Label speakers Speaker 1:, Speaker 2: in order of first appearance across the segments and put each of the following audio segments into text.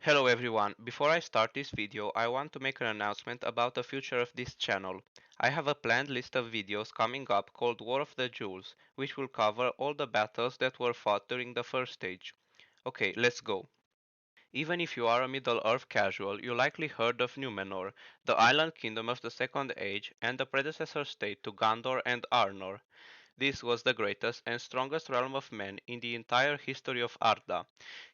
Speaker 1: Hello everyone, before I start this video I want to make an announcement about the future of this channel. I have a planned list of videos coming up called War of the Jewels, which will cover all the battles that were fought during the first stage. Okay, let's go. Even if you are a Middle-earth casual, you likely heard of Númenor, the island kingdom of the Second Age and the predecessor state to Gondor and Arnor. This was the greatest and strongest realm of men in the entire history of Arda.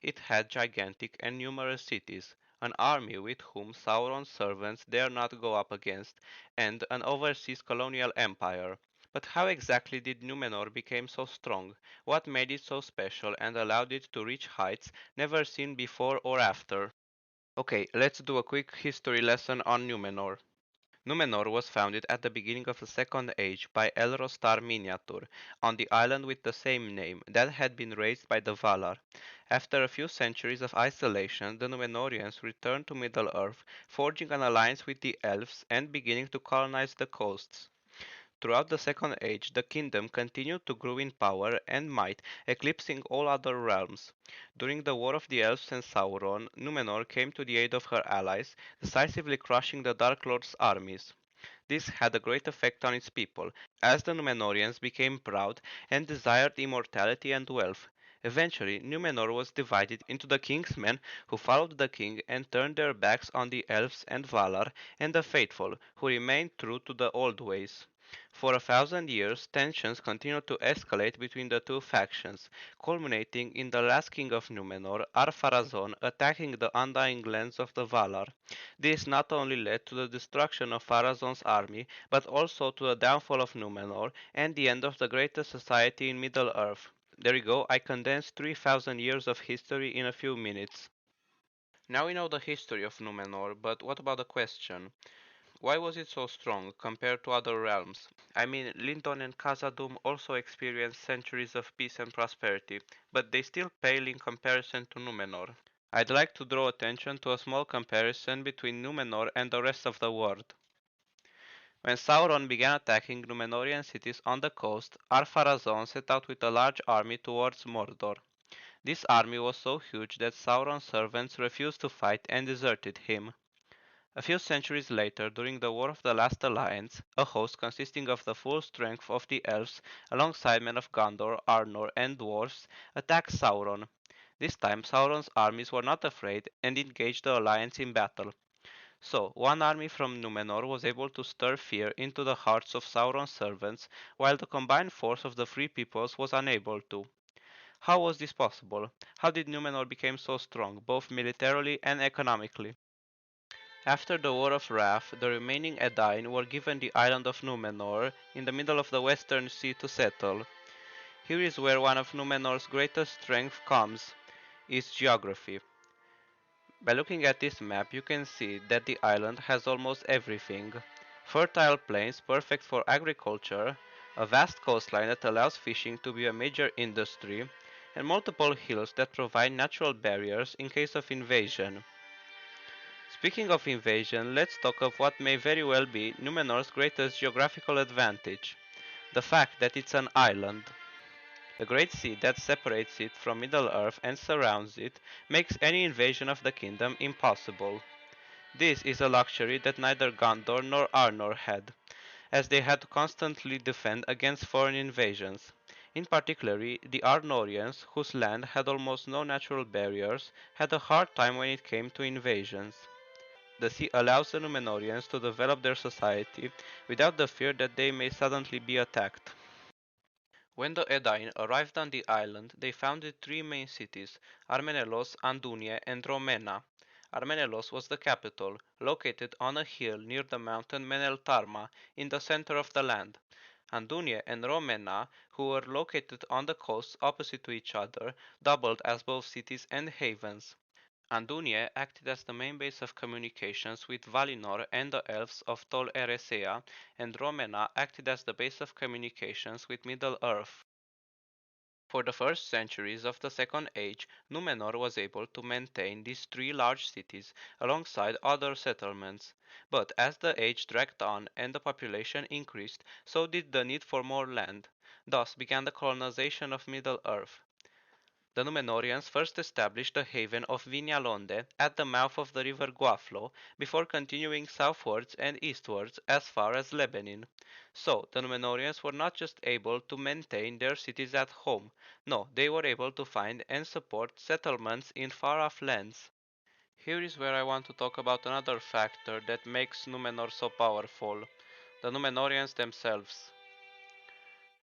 Speaker 1: It had gigantic and numerous cities, an army with whom Sauron's servants dare not go up against, and an overseas colonial empire. But how exactly did Númenor become so strong? What made it so special and allowed it to reach heights never seen before or after? Okay, let's do a quick history lesson on Númenor. Númenor was founded at the beginning of the Second Age by Elrostar Miniatur on the island with the same name that had been raised by the Valar. After a few centuries of isolation, the Númenorians returned to Middle-earth, forging an alliance with the elves and beginning to colonize the coasts. Throughout the Second Age, the kingdom continued to grow in power and might, eclipsing all other realms. During the War of the Elves and Sauron, Númenor came to the aid of her allies, decisively crushing the Dark Lord's armies. This had a great effect on its people, as the Númenóreans became proud and desired immortality and wealth. Eventually, Númenor was divided into the king's men who followed the king and turned their backs on the elves and Valar, and the faithful, who remained true to the old ways. For 1,000 years, tensions continued to escalate between the two factions, culminating in the last king of Númenor, Ar-Pharazôn, attacking the undying lands of the Valar. This not only led to the destruction of Pharazôn's army, but also to the downfall of Númenor and the end of the greatest society in Middle-earth. There you go, I condensed 3,000 years of history in a few minutes. Now we know the history of Númenor, but what about the question? Why was it so strong compared to other realms? I mean, Lindon and Khazad-dûm also experienced centuries of peace and prosperity, but they still pale in comparison to Númenor. I'd like to draw attention to a small comparison between Númenor and the rest of the world. When Sauron began attacking Númenorian cities on the coast, Ar-Pharazôn set out with a large army towards Mordor. This army was so huge that Sauron's servants refused to fight and deserted him. A few centuries later, during the War of the Last Alliance, a host consisting of the full strength of the elves alongside men of Gondor, Arnor, and dwarfs attacked Sauron. This time Sauron's armies were not afraid and engaged the alliance in battle. So, one army from Númenor was able to stir fear into the hearts of Sauron's servants, while the combined force of the three peoples was unable to. How was this possible? How did Númenor become so strong, both militarily and economically? After the War of Wrath, the remaining Edain were given the island of Númenor in the middle of the Western Sea to settle. Here is where one of Númenor's greatest strengths comes, its geography. By looking at this map, you can see that the island has almost everything. Fertile plains perfect for agriculture, a vast coastline that allows fishing to be a major industry, and multiple hills that provide natural barriers in case of invasion. Speaking of invasion, let's talk of what may very well be Númenor's greatest geographical advantage, the fact that it's an island. The Great Sea that separates it from Middle-earth and surrounds it makes any invasion of the kingdom impossible. This is a luxury that neither Gondor nor Arnor had, as they had to constantly defend against foreign invasions. In particular, the Arnorians, whose land had almost no natural barriers, had a hard time when it came to invasions. The sea allows the Númenóreans to develop their society without the fear that they may suddenly be attacked. When the Edain arrived on the island, they founded three main cities, Armenelos, Andunia, and Romena. Armenelos was the capital, located on a hill near the mountain Meneltarma, in the center of the land. Andunia and Romena, who were located on the coast opposite to each other, doubled as both cities and havens. Andunia acted as the main base of communications with Valinor and the elves of Tol Eressëa, and Rōmena acted as the base of communications with Middle-earth. For the first centuries of the Second Age, Númenor was able to maintain these three large cities alongside other settlements. But as the age dragged on and the population increased, so did the need for more land. Thus began the colonization of Middle-earth. The Númenóreans first established the haven of Vignalonde at the mouth of the river Guaflo before continuing southwards and eastwards as far as Lebanon. So, the Númenóreans were not just able to maintain their cities at home, no, they were able to find and support settlements in far-off lands. Here is where I want to talk about another factor that makes Númenor so powerful, the Númenóreans themselves.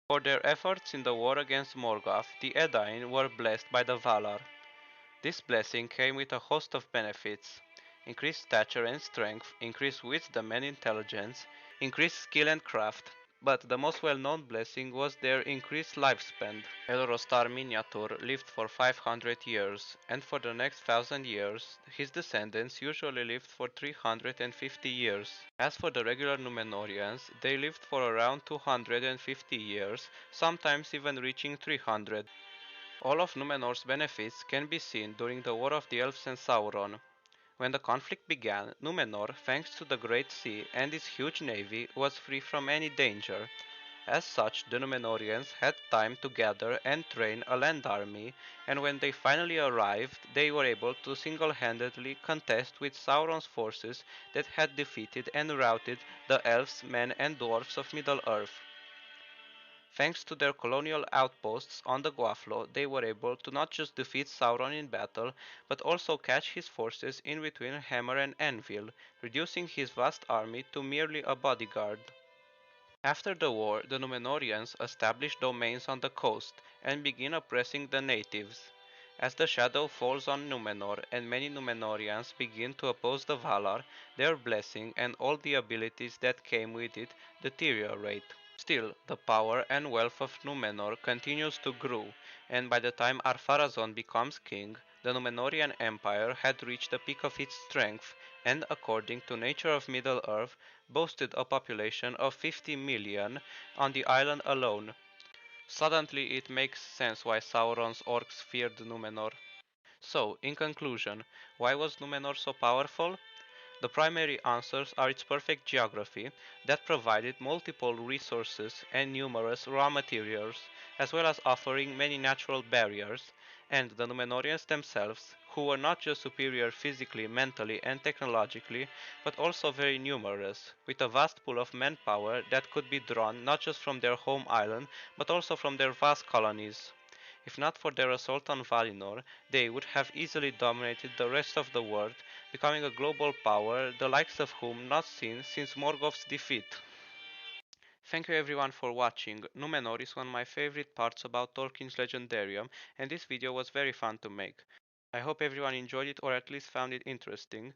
Speaker 1: For their efforts in the war against Morgoth, the Edain were blessed by the Valar. This blessing came with a host of benefits: increased stature and strength, increased wisdom and intelligence, increased skill and craft, but the most well-known blessing was their increased lifespan. Elrostar Miniatur lived for 500 years, and for the next 1,000 years his descendants usually lived for 350 years. As for the regular Númenóreans, they lived for around 250 years, sometimes even reaching 300. All of Númenor's benefits can be seen during the War of the Elves and Sauron. When the conflict began, Númenor, thanks to the Great Sea and its huge navy, was free from any danger. As such, the Númenóreans had time to gather and train a land army, and when they finally arrived, they were able to single-handedly contest with Sauron's forces that had defeated and routed the elves, men, and dwarfs of Middle-earth. Thanks to their colonial outposts on the Guaflo, they were able to not just defeat Sauron in battle, but also catch his forces in between hammer and anvil, reducing his vast army to merely a bodyguard. After the war, the Númenóreans established domains on the coast and begin oppressing the natives. As the shadow falls on Númenor and many Númenóreans begin to oppose the Valar, their blessing and all the abilities that came with it deteriorate. Still, the power and wealth of Númenor continues to grow, and by the time Ar-Pharazôn becomes king, the Númenorian Empire had reached the peak of its strength, and according to Nature of Middle-earth, boasted a population of 50 million on the island alone. Suddenly it makes sense why Sauron's orcs feared Númenor. So, in conclusion, why was Númenor so powerful? The primary answers are its perfect geography that provided multiple resources and numerous raw materials, as well as offering many natural barriers, and the Númenóreans themselves, who were not just superior physically, mentally, and technologically, but also very numerous, with a vast pool of manpower that could be drawn not just from their home island, but also from their vast colonies. If not for their assault on Valinor, they would have easily dominated the rest of the world, becoming a global power, the likes of whom not seen since Morgoth's defeat. Thank you everyone for watching. Númenor is one of my favorite parts about Tolkien's Legendarium, and this video was very fun to make. I hope everyone enjoyed it or at least found it interesting.